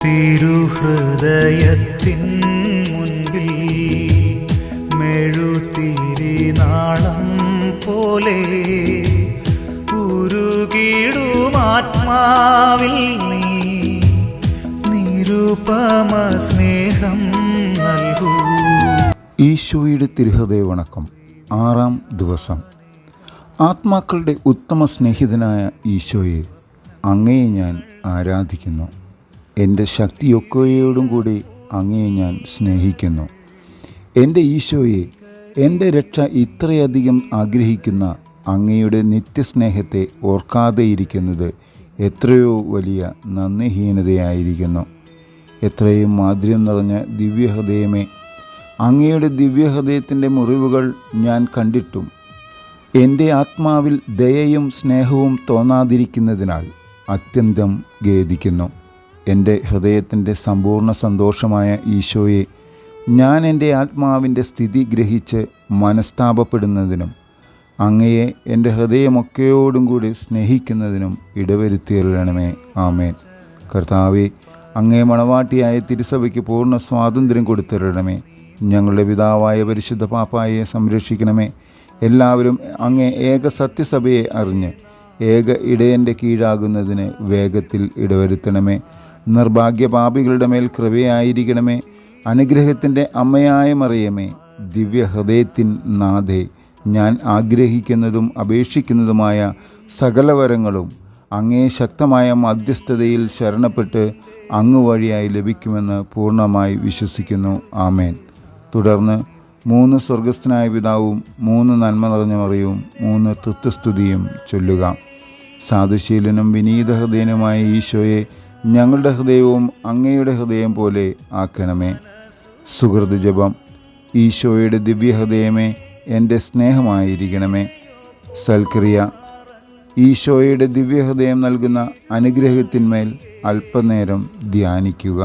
തിരുഹൃദയത്തിൻ മുൻപിൽ മെഴുതിരിനാളം പോലെ ഉരുകിടുമാത്മാവിൽ നീ നിരുപമ സ്നേഹം നൽകൂ. ഈശോയുടെ തിരുഹൃദയ വണക്കം 6-ാം ദിവസം. ആത്മാക്കളുടെ ഉത്തമ സ്നേഹിതനായ ഈശോയെ, അങ്ങയെ ഞാൻ ആരാധിക്കുന്നു. എൻ്റെ ശക്തിയൊക്കെയോടും കൂടി അങ്ങയെ ഞാൻ സ്നേഹിക്കുന്നു. എൻ്റെ ഈശോയെ, എൻ്റെ രക്ഷ ഇത്രയധികം ആഗ്രഹിക്കുന്ന അങ്ങയുടെ നിത്യസ്നേഹത്തെ ഓർക്കാതെയിരിക്കുന്നത് എത്രയോ വലിയ നന്ദിഹീനതയായിരിക്കുന്നു. എത്രയും മാധുര്യം നിറഞ്ഞ ദിവ്യഹൃദയമേ, അങ്ങയുടെ ദിവ്യഹൃദയത്തിൻ്റെ മുറിവുകൾ ഞാൻ കണ്ടിട്ടും എൻ്റെ ആത്മാവിൽ ദയയും സ്നേഹവും തോന്നാതിരിക്കുന്നതിനാൽ അത്യന്തം ഖേദിക്കുന്നു. എൻ്റെ ഹൃദയത്തിൻ്റെ സമ്പൂർണ്ണ സന്തോഷമായ ഈശോയെ, ഞാൻ എൻ്റെ ആത്മാവിൻ്റെ സ്ഥിതി ഗ്രഹിച്ച് മനസ്താപപ്പെടുന്നതിനും അങ്ങയെ എൻ്റെ ഹൃദയമൊക്കെയോടും കൂടി സ്നേഹിക്കുന്നതിനും ഇടവരുത്തിയരുളണമേ. ആമേൻ. കർത്താവേ, അങ്ങേ മണവാട്ടിയായ തിരുസഭയ്ക്ക് പൂർണ്ണ സ്വാതന്ത്ര്യം കൊടുത്തരുളണമേ. ഞങ്ങളുടെ പിതാവായ പരിശുദ്ധ പാപ്പായെ സംരക്ഷിക്കണമേ. എല്ലാവരും അങ്ങേ ഏക സത്യസഭയെ അറിഞ്ഞ് ഏക ഇടയൻ്റെ കീഴാകുന്നതിന് വേഗത്തിൽ ഇടവരുത്തണമേ. നിർഭാഗ്യപാപികളുടെ മേൽ കൃപയായിരിക്കണമേ. അനുഗ്രഹത്തിൻ്റെ അമ്മയായ മറിയമേ, ദിവ്യഹൃദയത്തിൻ നാഥേ, ഞാൻ ആഗ്രഹിക്കുന്നതും അപേക്ഷിക്കുന്നതുമായ സകല വരങ്ങളും അങ്ങേ ശക്തമായ മധ്യസ്ഥതയിൽ ശരണപ്പെട്ട് അങ്ങ് വഴിയായി ലഭിക്കുമെന്ന് പൂർണ്ണമായി വിശ്വസിക്കുന്നു. ആമേൻ. തുടർന്ന് 3 സ്വർഗസ്ഥനായ പിതാവും 3 നന്മ നിറഞ്ഞ മറിയവും 3 തൃത്വസ്തുതിയും ചൊല്ലുക. സാധുശീലനും വിനീത ഹൃദയനുമായ ഈശോയെ, ഞങ്ങളുടെ ഹൃദയവും അങ്ങയുടെ ഹൃദയം പോലെ ആക്കണമേ. സുഹൃത് ജപം. ഈശോയുടെ ദിവ്യഹൃദയമേ, എൻ്റെ സ്നേഹമായിരിക്കണമേ. സൽക്രിയ. ഈശോയുടെ ദിവ്യഹൃദയം നൽകുന്ന അനുഗ്രഹത്തിന്മേൽ അല്പനേരം ധ്യാനിക്കുക.